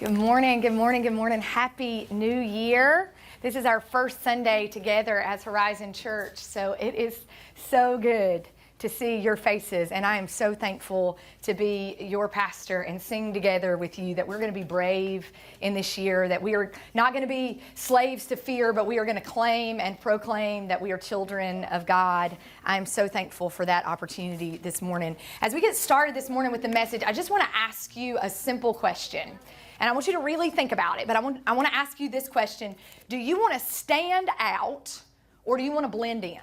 Good morning, good morning, good morning. Happy New Year. This is our first Sunday together as Horizon Church, so it is so good to see your faces, and I am so thankful to be your pastor and sing together with you that we're going to be brave in this year, that we are not going to be slaves to fear, but we are going to claim and proclaim that we are children of God. I'm so thankful for that opportunity this morning. As we get started this morning with the message, I just want to ask you a simple question. And I want you to really think about it, but I want to ask you this question. Do you want to stand out or do you want to blend in?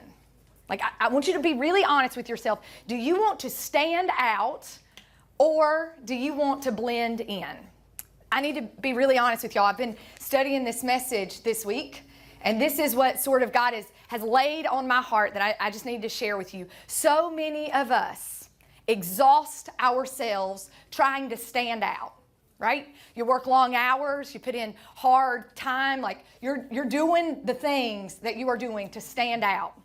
Like, I want you to be really honest with yourself. Do you want to stand out or do you want to blend in? I need to be really honest with y'all. I've been studying this message this week, and this is what sort of God has laid on my heart that I just need to share with you. So many of us exhaust ourselves trying to stand out. Right? You work long hours, you put in hard time, like you're doing the things that you are doing to stand out.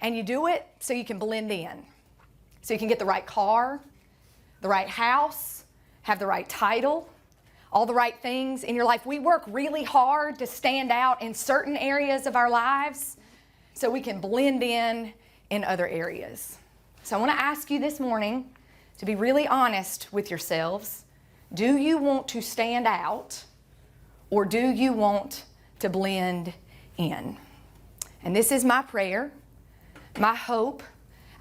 And you do it so you can blend in. So you can get the right car, the right house, have the right title, all the right things in your life. We work really hard to stand out in certain areas of our lives so we can blend in other areas. So I want to ask you this morning to be really honest with yourselves. Do you want to stand out or do you want to blend in? And this is my prayer, my hope.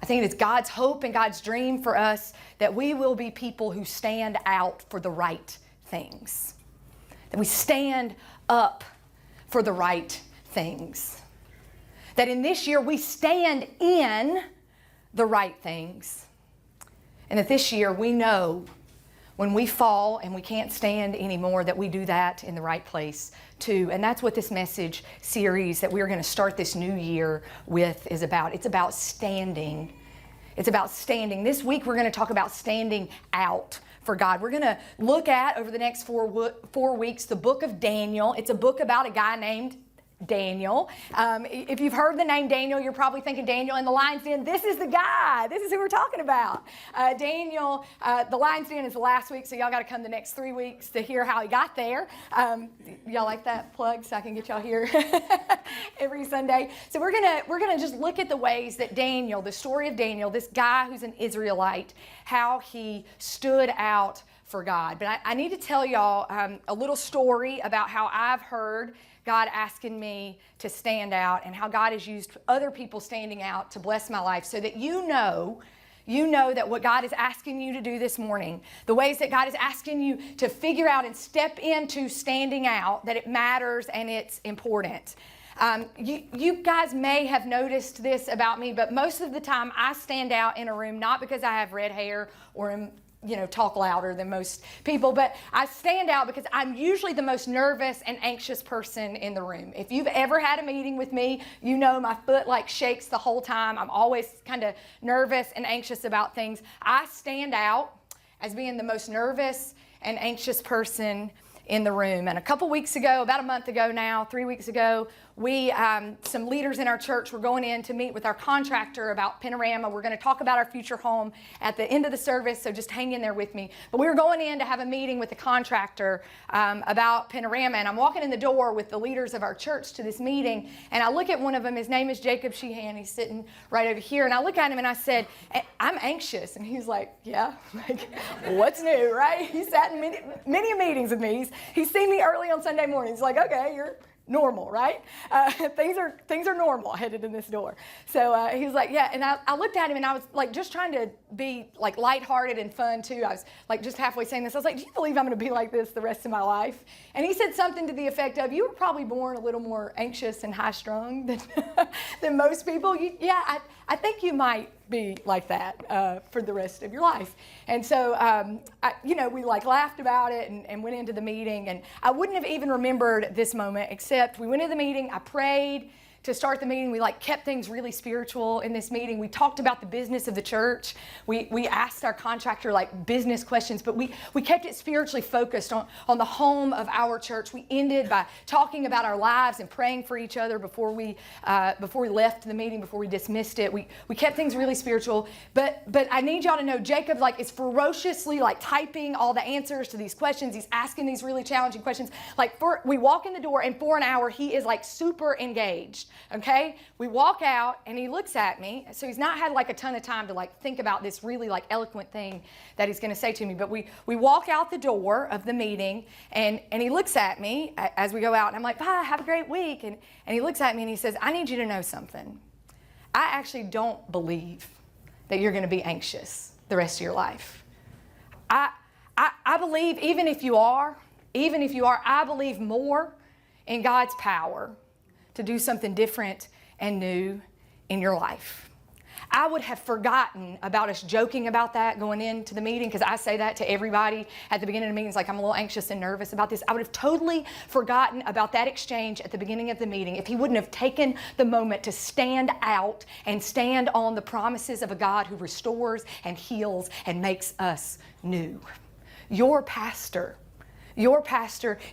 I think it's God's hope and God's dream for us that we will be people who stand out for the right things. That we stand up for the right things. That in this year we stand in the right things. And that this year we know when we fall and we can't stand anymore, that we do that in the right place too. And that's what this message series that we're going to start this new year with is about. It's about standing. It's about standing. This week we're going to talk about standing out for God. We're going to look at, over the next four weeks, the book of Daniel. It's a book about a guy named Daniel. If you've heard the name Daniel, you're probably thinking Daniel in the lion's den. This is the guy. This is who we're talking about. Daniel, the lion's den is last week, so y'all got to come the next 3 weeks to hear how he got there. Y'all like that plug so I can get y'all here every Sunday? So we're gonna just look at the ways that Daniel, the story of Daniel, this guy who's an Israelite, how he stood out for God. But I need to tell y'all a little story about how I've heard God asking me to stand out and how God has used other people standing out to bless my life so that you know that what God is asking you to do this morning, the ways that God is asking you to figure out and step into standing out, that it matters and it's important. You guys may have noticed this about me, but most of the time I stand out in a room not because I have red hair or am talk louder than most people, but I stand out because I'm usually the most nervous and anxious person in the room. If you've ever had a meeting with me, you know my foot shakes the whole time. I'm always kind of nervous and anxious about things. I stand out as being the most nervous and anxious person in the room. And a couple weeks ago, about a month ago now, 3 weeks ago, we, some leaders in our church were going in to meet with our contractor about Panorama. We're going to talk about our future home at the end of the service, so just hang in there with me. But we were going in to have a meeting with the contractor about Panorama, and I'm walking in the door with the leaders of our church to this meeting, and I look at one of them. His name is Jacob Sheehan. He's sitting right over here, and I look at him and I said, "I'm anxious." And he's like, "Yeah, like what's new, right?" He sat in many meetings with me. He's seen me early on Sunday morning. He's like, "Okay, you're normal, right? Things are normal headed in this door." So he was like, "Yeah." And I looked at him and I was like, just trying to be like lighthearted and fun too. I was like just halfway saying this. I was like, "Do you believe I'm going to be like this the rest of my life?" And he said something to the effect of, "You were probably born a little more anxious and high-strung than most people. I think you might be like that for the rest of your life." And so, we laughed about it and went into the meeting. And I wouldn't have even remembered this moment, except we went into the meeting, I prayed, to start the meeting, we kept things really spiritual in this meeting. We talked about the business of the church. We asked our contractor business questions, but we kept it spiritually focused on the home of our church. We ended by talking about our lives and praying for each other before we left the meeting, before we dismissed it. We kept things really spiritual, but I need y'all to know Jacob is ferociously typing all the answers to these questions. He's asking these really challenging questions. We walk in the door, and for an hour he is super engaged. Okay, we walk out and he looks at me. So he's not had a ton of time to think about this really eloquent thing that he's going to say to me. But we walk out the door of the meeting, and he looks at me as we go out, and I'm like, bye, have a great week. And he looks at me and he says, I need you to know something. I actually don't believe that you're going to be anxious the rest of your life. I believe even if you are, I believe more in God's power to do something different and new in your life. I would have forgotten about us joking about that going into the meeting, because I say that to everybody at the beginning of meetings, I'm a little anxious and nervous about this. I would have totally forgotten about that exchange at the beginning of the meeting if he wouldn't have taken the moment to stand out and stand on the promises of a God who restores and heals and makes us new. Your pastor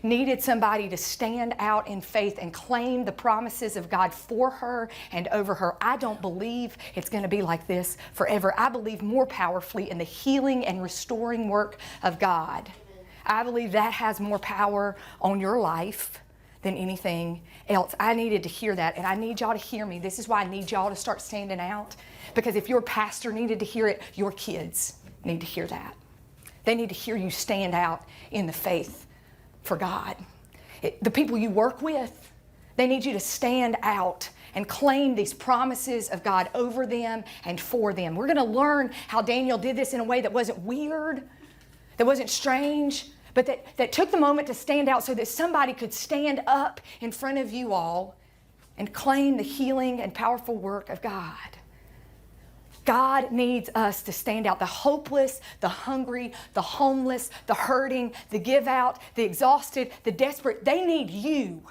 needed somebody to stand out in faith and claim the promises of God for her and over her. I don't believe it's going to be like this forever. I believe more powerfully in the healing and restoring work of God. I believe that has more power on your life than anything else. I needed to hear that, and I need y'all to hear me. This is why I need y'all to start standing out, because if your pastor needed to hear it, your kids need to hear that. They need to hear you stand out in the faith for God. The people you work with, they need you to stand out and claim these promises of God over them and for them. We're going to learn how Daniel did this in a way that wasn't weird, that wasn't strange, but that took the moment to stand out so that somebody could stand up in front of you all and claim the healing and powerful work of God. God needs us to stand out. The hopeless, the hungry, the homeless, the hurting, the give out, the exhausted, the desperate, they need you.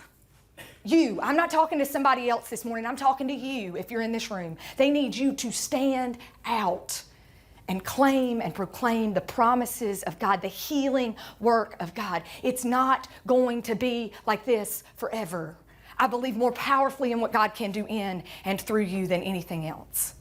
You. I'm not talking to somebody else this morning. I'm talking to you if you're in this room. They need you to stand out and claim and proclaim the promises of God, the healing work of God. It's not going to be like this forever. I believe more powerfully in what God can do in and through you than anything else.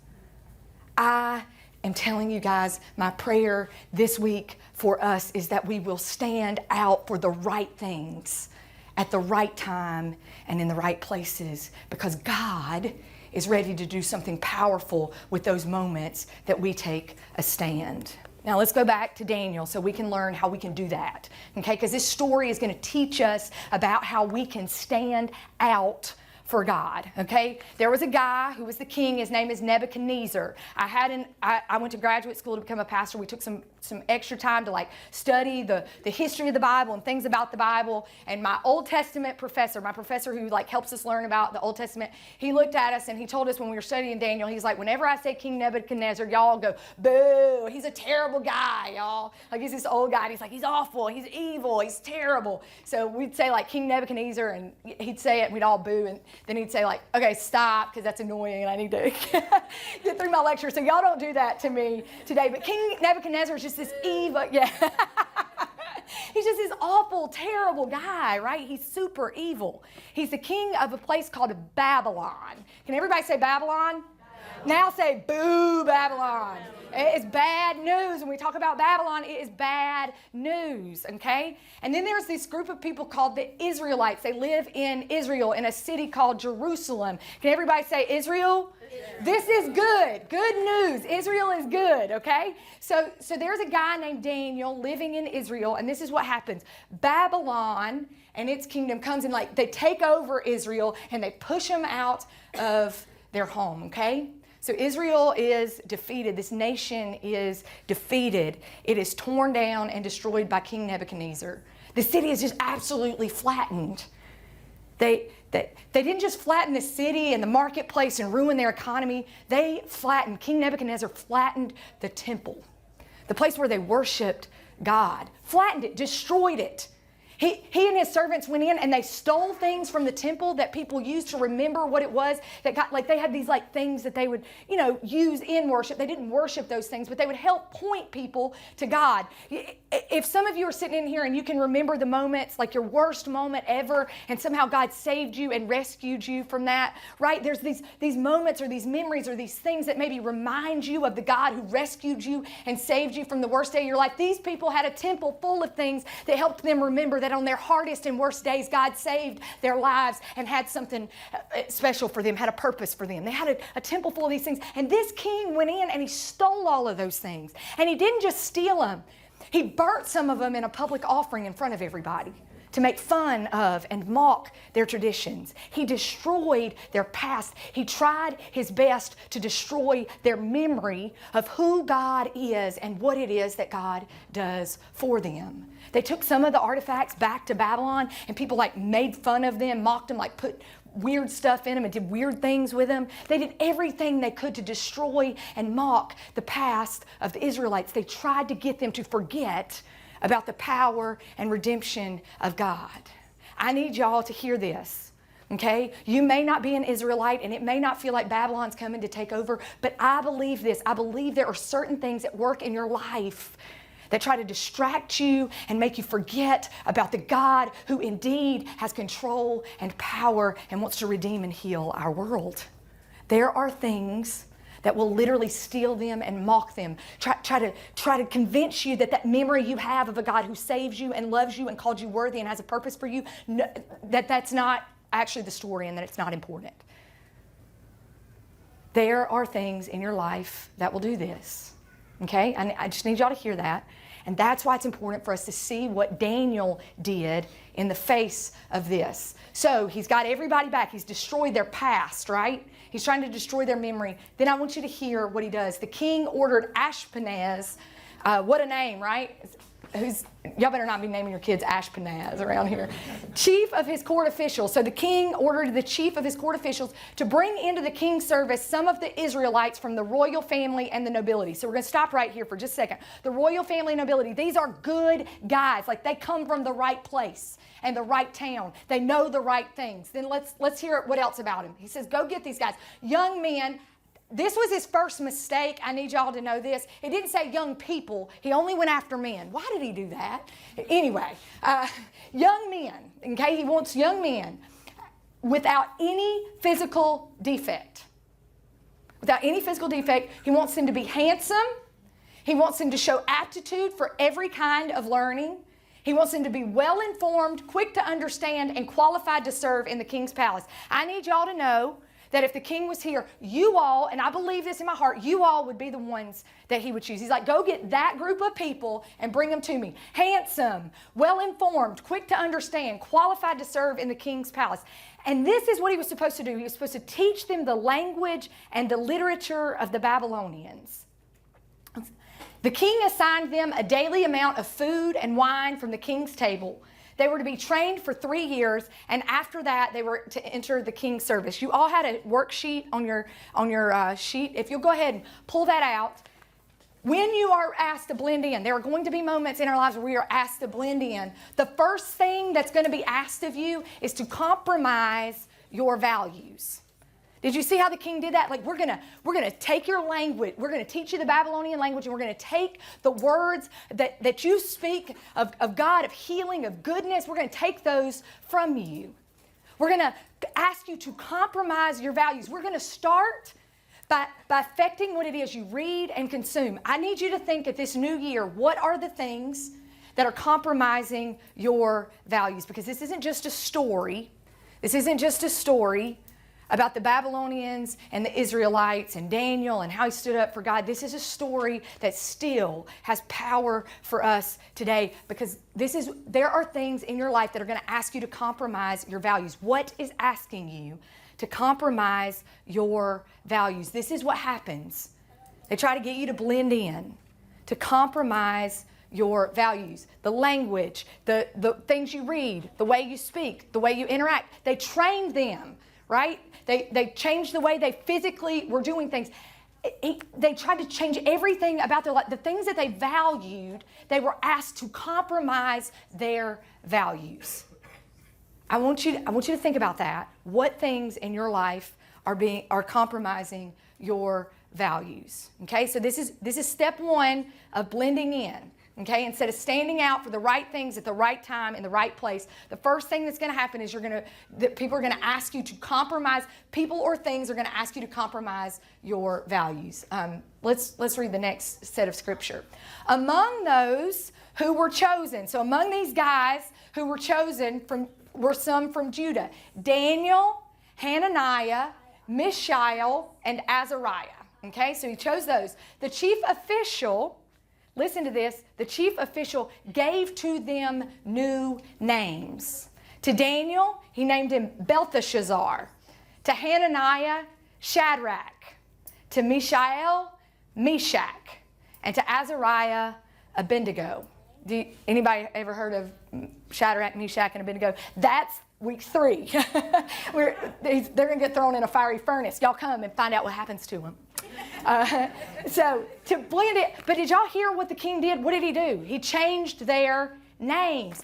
I am telling you guys, my prayer this week for us is that we will stand out for the right things at the right time and in the right places, because God is ready to do something powerful with those moments that we take a stand. Now let's go back to Daniel so we can learn how we can do that, okay? Because this story is going to teach us about how we can stand out for God, okay? There was a guy who was the king. His name is Nebuchadnezzar. I went to graduate school to become a pastor. We took some extra time to study the history of the Bible and things about the Bible. And my Old Testament professor, my professor who helps us learn about the Old Testament, he looked at us and he told us when we were studying Daniel, he's like, whenever I say King Nebuchadnezzar, y'all go, boo, he's a terrible guy, y'all. He's this old guy, and he's like, he's awful, he's evil, he's terrible. So we'd say King Nebuchadnezzar, and he'd say it, and we'd all boo, and then he'd say okay, stop, because that's annoying and I need to get through my lecture. So y'all don't do that to me today. But King Nebuchadnezzar is just this evil, yeah. He's just this awful, terrible guy, right? He's super evil. He's the king of a place called Babylon. Can everybody say Babylon? Now say, boo, Babylon. It's bad news. When we talk about Babylon, it is bad news, okay? And then there's this group of people called the Israelites. They live in Israel in a city called Jerusalem. Can everybody say Israel? This is good. Good news. Israel is good, okay? So there's a guy named Daniel living in Israel, and this is what happens. Babylon and its kingdom comes in, they take over Israel, and they push them out of their home, okay? So Israel is defeated. This nation is defeated. It is torn down and destroyed by King Nebuchadnezzar. The city is just absolutely flattened. They didn't just flatten the city and the marketplace and ruin their economy. King Nebuchadnezzar flattened the temple, the place where they worshiped God. Flattened it, destroyed it. He and his servants went in and they stole things from the temple that people used to remember what it was that got, like they had these like things that they would, use in worship. They didn't worship those things, but they would help point people to God. If some of you are sitting in here and you can remember the moments, like your worst moment ever, and somehow God saved you and rescued you from that, right? There's these moments or these memories or these things that maybe remind you of the God who rescued you and saved you from the worst day of your life. These people had a temple full of things that helped them remember that on their hardest and worst days, God saved their lives and had something special for them, had a purpose for them. They had a temple full of these things. And this king went in and he stole all of those things. And he didn't just steal them. He burnt some of them in a public offering in front of everybody to make fun of and mock their traditions. He destroyed their past. He tried his best to destroy their memory of who God is and what it is that God does for them. They took some of the artifacts back to Babylon, and people like made fun of them, mocked them, like put weird stuff in them and did weird things with them. They did everything they could to destroy and mock the past of the Israelites. They tried to get them to forget about the power and redemption of God. I need y'all to hear this, okay? You may not be an Israelite and it may not feel like Babylon's coming to take over, but I believe this. I believe there are certain things at work in your life that try to distract you and make you forget about the God who indeed has control and power and wants to redeem and heal our world. There are things that will literally steal them and mock them. Try to convince you that memory you have of a God who saves you and loves you and called you worthy and has a purpose for you, that's not actually the story and that it's not important. There are things in your life that will do this, okay? I just need y'all to hear that. And that's why it's important for us to see what Daniel did in the face of this. So he's got everybody back. He's destroyed their past, right? He's trying to destroy their memory. Then I want you to hear what he does. The king ordered Ashpenaz, what a name, right? Y'all better not be naming your kids Ashpenaz around here. Chief of his court officials. So the king ordered the chief of his court officials to bring into the king's service some of the Israelites from the royal family and the nobility. So we're going to stop right here for just a second. The royal family and nobility, these are good guys. Like they come from the right place and the right town. They know the right things. Then let's hear what else about him. He says, go get these guys. Young men. This was his first mistake. I need y'all to know this. It didn't say young people. He only went after men. Why did he do that? Anyway, young men, okay? He wants young men without any physical defect. Without any physical defect. He wants them to be handsome. He wants them to show aptitude for every kind of learning. He wants them to be well-informed, quick to understand, and qualified to serve in the king's palace. I need y'all to know that if the king was here, you all, and I believe this in my heart, you all would be the ones that he would choose. He's like, go get that group of people and bring them to me. Handsome, well-informed, quick to understand, qualified to serve in the king's palace. And this is what he was supposed to do. He was supposed to teach them the language and the literature of the Babylonians. The king assigned them a daily amount of food and wine from the king's table. They were to be trained for 3 years, and after that, they were to enter the king's service. You all had a worksheet on your sheet. If you'll go ahead and pull that out. When you are asked to blend in, there are going to be moments in our lives where we are asked to blend in. The first thing that's going to be asked of you is to compromise your values. Did you see how the king did that? Like we're gonna take your language, we're gonna teach you the Babylonian language, and we're gonna take the words that you speak of God, of healing, of goodness, we're gonna take those from you. We're gonna ask you to compromise your values. We're gonna start by affecting what it is you read and consume. I need you to think at this new year, what are the things that are compromising your values? Because this isn't just a story. This isn't just a story about the Babylonians and the Israelites and Daniel and how he stood up for God. This is a story that still has power for us today, because there are things in your life that are going to ask you to compromise your values. What is asking you to compromise your values? This is what happens. They try to get you to blend in, to compromise your values, the language, the things you read, the way you speak, the way you interact. They trained them, right? They changed the way they physically were doing things. they tried to change everything about their life. The things that they valued, they were asked to compromise their values. I want you to think about that. What things in your life are compromising your values? Okay, so this is step one of blending in. Okay, instead of standing out for the right things at the right time in the right place, the first thing that's going to happen is people are going to ask you to compromise. People or things are going to ask you to compromise your values. Let's read the next set of scripture. Among those who were chosen, so among these guys who were chosen were some from Judah: Daniel, Hananiah, Mishael, and Azariah. Okay, so he chose those. The chief official, listen to this, the chief official gave to them new names. To Daniel, he named him Belteshazzar. To Hananiah, Shadrach. To Mishael, Meshach. And to Azariah, Abednego. Anybody ever heard of Shadrach, Meshach, and Abednego? That's week 3. They're going to get thrown in a fiery furnace. Y'all come and find out what happens to them. So to blend it, but did y'all hear what the king did? What did he do? He changed their names.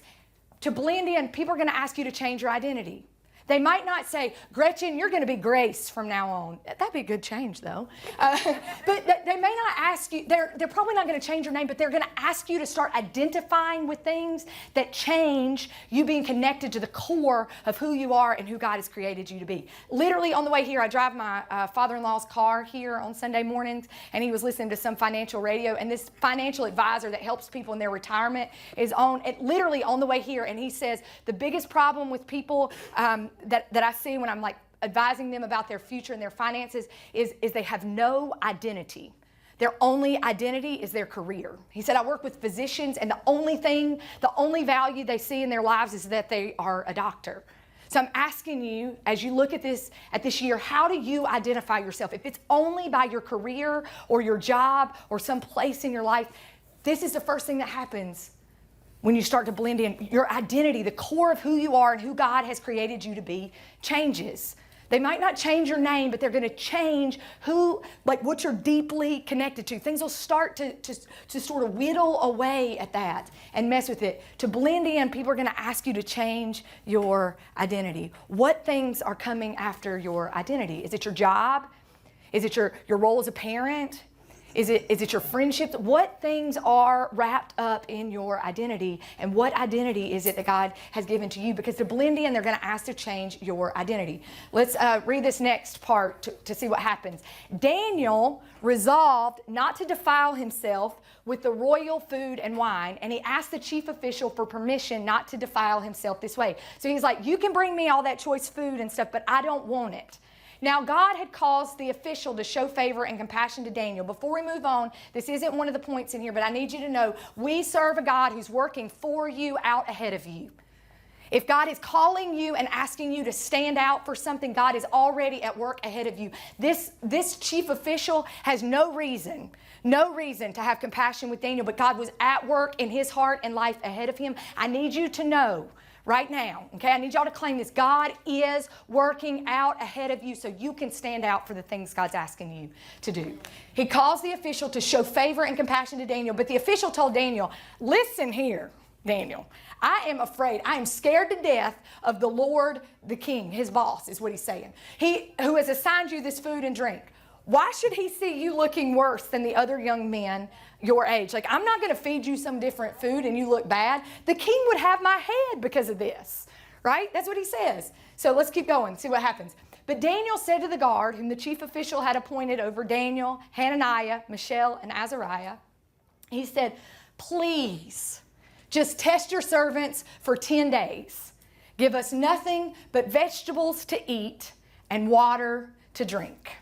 To blend in, people are going to ask you to change your identity. They might not say, Gretchen, you're going to be Grace from now on. That'd be a good change, though. But they may not ask you, they're probably not going to change your name, but they're going to ask you to start identifying with things that change you being connected to the core of who you are and who God has created you to be. Literally on the way here, I drive my father-in-law's car here on Sunday mornings, and he was listening to some financial radio, and this financial advisor that helps people in their retirement is literally on the way here, and he says the biggest problem with people that I see when I'm like advising them about their future and their finances is they have no identity. Their only identity is their career. He said, I work with physicians, and the only value they see in their lives is that they are a doctor. So I'm asking you, as you look at this year, how do you identify yourself? If it's only by your career or your job or some place in your life, this is the first thing that happens. When you start to blend in, your identity, the core of who you are and who God has created you to be, changes. They might not change your name, but they're going to change what you're deeply connected to. Things will start to sort of whittle away at that and mess with it. To blend in, people are going to ask you to change your identity. What things are coming after your identity? Is it your job? Is it your role as a parent? Is it your friendships? What things are wrapped up in your identity, and what identity is it that God has given to you? Because to blend in, they're going to ask to change your identity. Let's read this next part to see what happens. Daniel resolved not to defile himself with the royal food and wine, and he asked the chief official for permission not to defile himself this way. So he's like, you can bring me all that choice food and stuff, but I don't want it. Now, God had caused the official to show favor and compassion to Daniel. Before we move on, this isn't one of the points in here, but I need you to know we serve a God who's working for you out ahead of you. If God is calling you and asking you to stand out for something, God is already at work ahead of you. This chief official has no reason to have compassion with Daniel, but God was at work in his heart and life ahead of him. I need you to know right now, okay? I need y'all to claim this. God is working out ahead of you so you can stand out for the things God's asking you to do. He calls the official to show favor and compassion to Daniel, but the official told Daniel, listen here, Daniel, I am afraid. I am scared to death of the Lord, the king, his boss is what he's saying. He who has assigned you this food and drink. Why should he see you looking worse than the other young men your age? Like, I'm not going to feed you some different food and you look bad. The king would have my head because of this, right? That's what he says. So let's keep going, see what happens. But Daniel said to the guard, whom the chief official had appointed over Daniel, Hananiah, Mishael, and Azariah, he said, please, just test your servants for 10 days. Give us nothing but vegetables to eat and water to drink.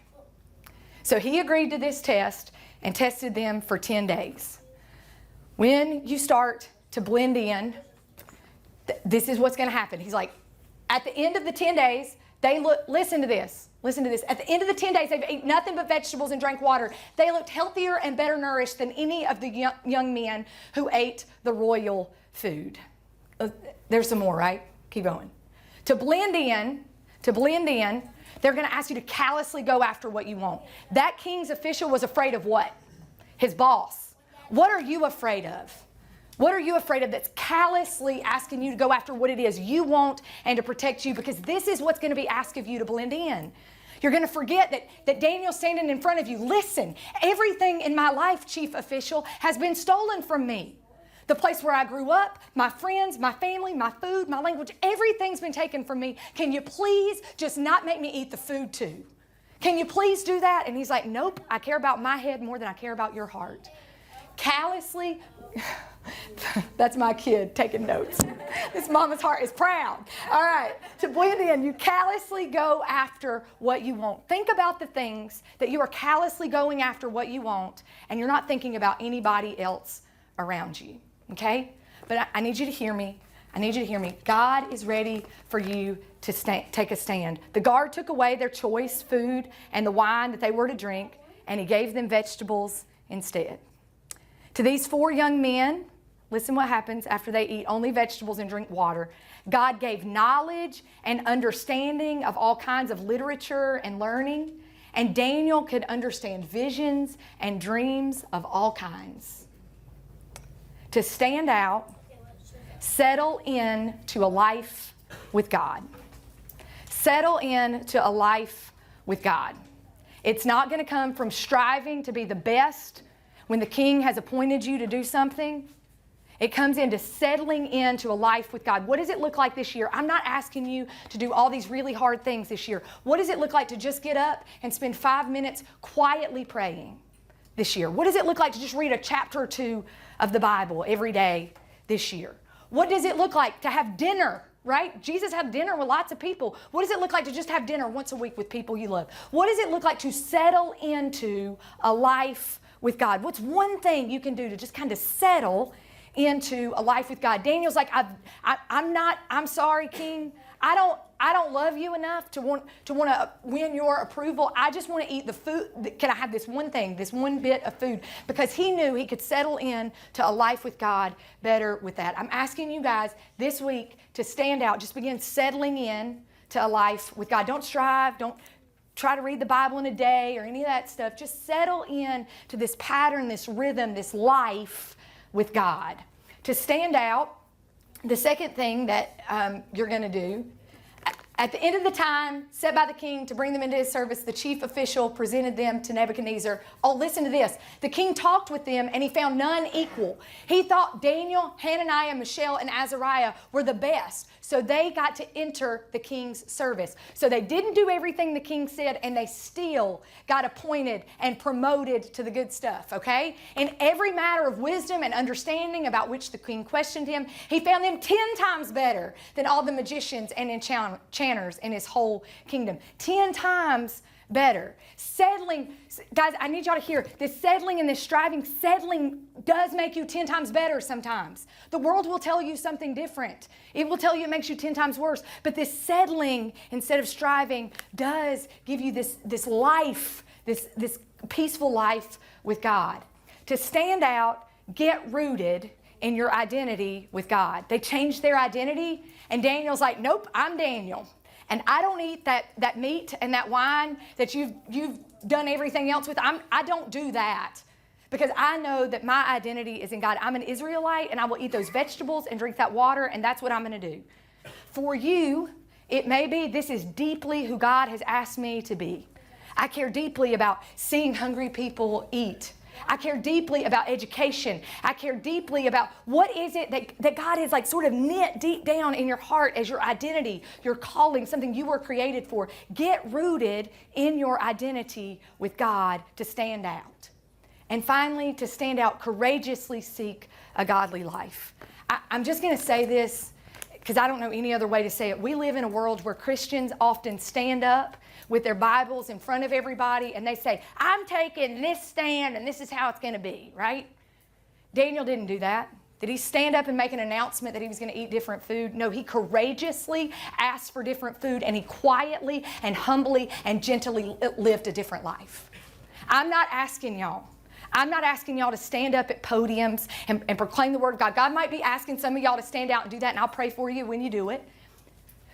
So he agreed to this test and tested them for 10 days. When you start to blend in, this is what's going to happen. He's like, at the end of the 10 days, listen to this. At the end of the 10 days, they've eaten nothing but vegetables and drank water. They looked healthier and better nourished than any of the young men who ate the royal food. There's some more, right? Keep going. To blend in, to blend in. They're going to ask you to callously go after what you want. That king's official was afraid of what? His boss. What are you afraid of? What are you afraid of that's callously asking you to go after what it is you want and to protect you? Because this is what's going to be asked of you to blend in. You're going to forget that Daniel's standing in front of you. Listen, everything in my life, chief official, has been stolen from me. The place where I grew up, my friends, my family, my food, my language, everything's been taken from me. Can you please just not make me eat the food too? Can you please do that? And he's like, nope, I care about my head more than I care about your heart. Callously, that's my kid taking notes. This mama's heart is proud. All right, to blend in, you callously go after what you want. Think about the things that you are callously going after what you want, and you're not thinking about anybody else around you, okay? But I need you to hear me. I need you to hear me. God is ready for you to take a stand. The guard took away their choice food and the wine that they were to drink, and he gave them vegetables instead. To these 4 young men, listen what happens after they eat only vegetables and drink water. God gave knowledge and understanding of all kinds of literature and learning, and Daniel could understand visions and dreams of all kinds. To stand out, settle in to a life with God. Settle in to a life with God. It's not going to come from striving to be the best when the king has appointed you to do something. It comes into settling into a life with God. What does it look like this year? I'm not asking you to do all these really hard things this year. What does it look like to just get up and spend 5 minutes quietly praying this year? What does it look like to just read a chapter or 2 of the Bible every day this year? What does it look like to have dinner, right? Jesus had dinner with lots of people. What does it look like to just have dinner once a week with people you love? What does it look like to settle into a life with God? What's one thing you can do to just kind of settle into a life with God? Daniel's like, I'm sorry, King. I don't love you enough to want to win your approval. I just want to eat the food. Can I have this one thing, this one bit of food? Because he knew he could settle in to a life with God better with that. I'm asking you guys this week to stand out. Just begin settling in to a life with God. Don't strive. Don't try to read the Bible in a day or any of that stuff. Just settle in to this pattern, this rhythm, this life with God. To stand out, the second thing that you're going to do, at the end of the time set by the king to bring them into his service, the chief official presented them to Nebuchadnezzar. Oh, listen to this. The king talked with them, and he found none equal. He thought Daniel, Hananiah, Mishael, and Azariah were the best, so they got to enter the king's service. So they didn't do everything the king said, and they still got appointed and promoted to the good stuff, okay? In every matter of wisdom and understanding about which the king questioned him, he found them 10 times better than all the magicians and enchanters in his whole kingdom. 10 times better. Settling, guys, I need y'all to hear this. Settling and this striving, settling does make you 10 times better sometimes. The world will tell you something different. It will tell you it makes you 10 times worse. But this settling instead of striving does give you this life, this peaceful life with God. To stand out, get rooted in your identity with God. They changed their identity, and Daniel's like, nope, I'm Daniel. And I don't eat that meat and that wine that you've done everything else with. I don't do that because I know that my identity is in God. I'm an Israelite, and I will eat those vegetables and drink that water, and that's what I'm going to do. For you, it may be this is deeply who God has asked me to be. I care deeply about seeing hungry people eat. I care deeply about education. I care deeply about what is it that God has like sort of knit deep down in your heart as your identity, your calling, something you were created for. Get rooted in your identity with God to stand out. And finally, to stand out, courageously seek a godly life. I'm just going to say this because I don't know any other way to say it. We live in a world where Christians often stand up with their Bibles in front of everybody, and they say, I'm taking this stand, and this is how it's going to be, right? Daniel didn't do that. Did he stand up and make an announcement that he was going to eat different food? No, he courageously asked for different food, and he quietly and humbly and gently lived a different life. I'm not asking y'all to stand up at podiums and proclaim the word of God. God might be asking some of y'all to stand out and do that, and I'll pray for you when you do it.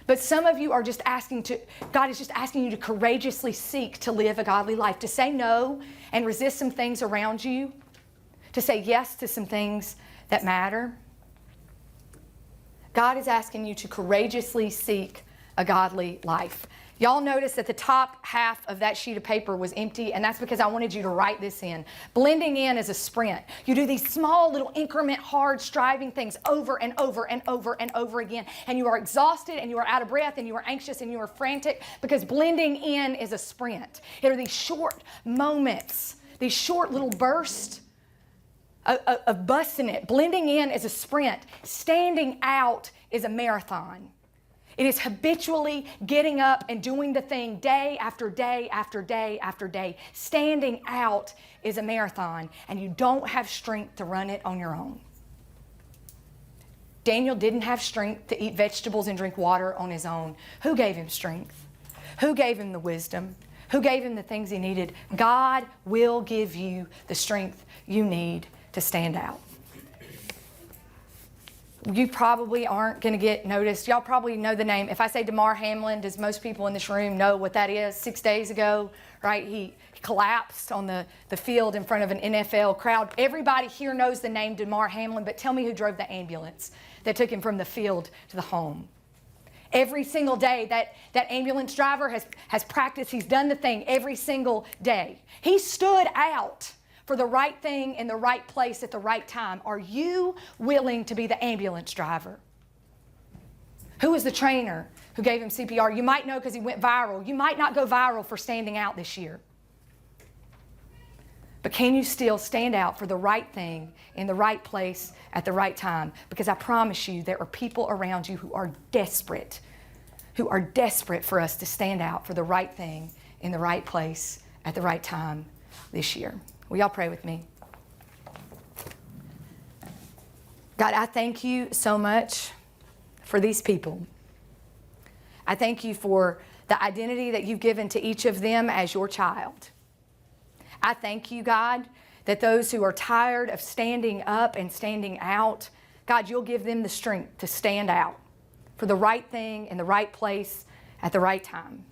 But some of you are just God is just asking you to courageously seek to live a godly life, to say no and resist some things around you, to say yes to some things that matter. God is asking you to courageously seek a godly life. Y'all notice that the top half of that sheet of paper was empty, and that's because I wanted you to write this in. Blending in is a sprint. You do these small little increment, hard striving things over and over and over and over again, and you are exhausted and you are out of breath and you are anxious and you are frantic because blending in is a sprint. It are these short moments, these short little bursts of busting it. Blending in is a sprint. Standing out is a marathon. It is habitually getting up and doing the thing day after day after day after day. Standing out is a marathon, and you don't have strength to run it on your own. Daniel didn't have strength to eat vegetables and drink water on his own. Who gave him strength? Who gave him the wisdom? Who gave him the things he needed? God will give you the strength you need to stand out. You probably aren't going to get noticed. Y'all probably know the name. If I say Damar Hamlin, does most people in this room know what that is? 6 days ago, right? He collapsed on the field in front of an NFL crowd. Everybody here knows the name Damar Hamlin, but tell me who drove the ambulance that took him from the field to the home. Every single day, that ambulance driver has practiced. He's done the thing every single day. He stood out for the right thing in the right place at the right time. Are you willing to be the ambulance driver? Who was the trainer who gave him CPR? You might know because he went viral. You might not go viral for standing out this year. But can you still stand out for the right thing in the right place at the right time? Because I promise you there are people around you who are desperate for us to stand out for the right thing in the right place at the right time this year. Will y'all pray with me? God, I thank you so much for these people. I thank you for the identity that you've given to each of them as your child. I thank you, God, that those who are tired of standing up and standing out, God, you'll give them the strength to stand out for the right thing in the right place at the right time.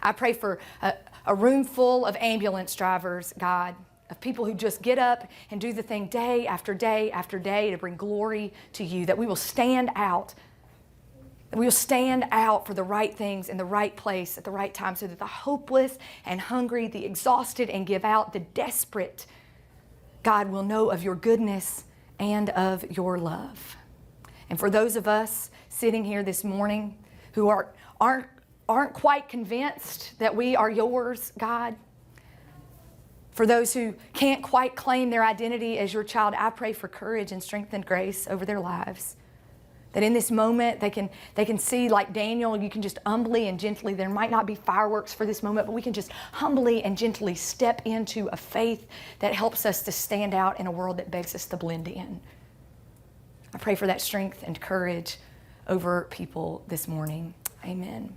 I pray for a room full of ambulance drivers, God, of people who just get up and do the thing day after day after day to bring glory to you, that we will stand out. That we will stand out for the right things in the right place at the right time so that the hopeless and hungry, the exhausted and give out, the desperate, God, will know of your goodness and of your love. And for those of us sitting here this morning who aren't quite convinced that we are yours, God, for those who can't quite claim their identity as your child, I pray for courage and strength and grace over their lives. That in this moment they can see, like Daniel, you can just humbly and gently, there might not be fireworks for this moment, but we can just humbly and gently step into a faith that helps us to stand out in a world that begs us to blend in. I pray for that strength and courage over people this morning. Amen.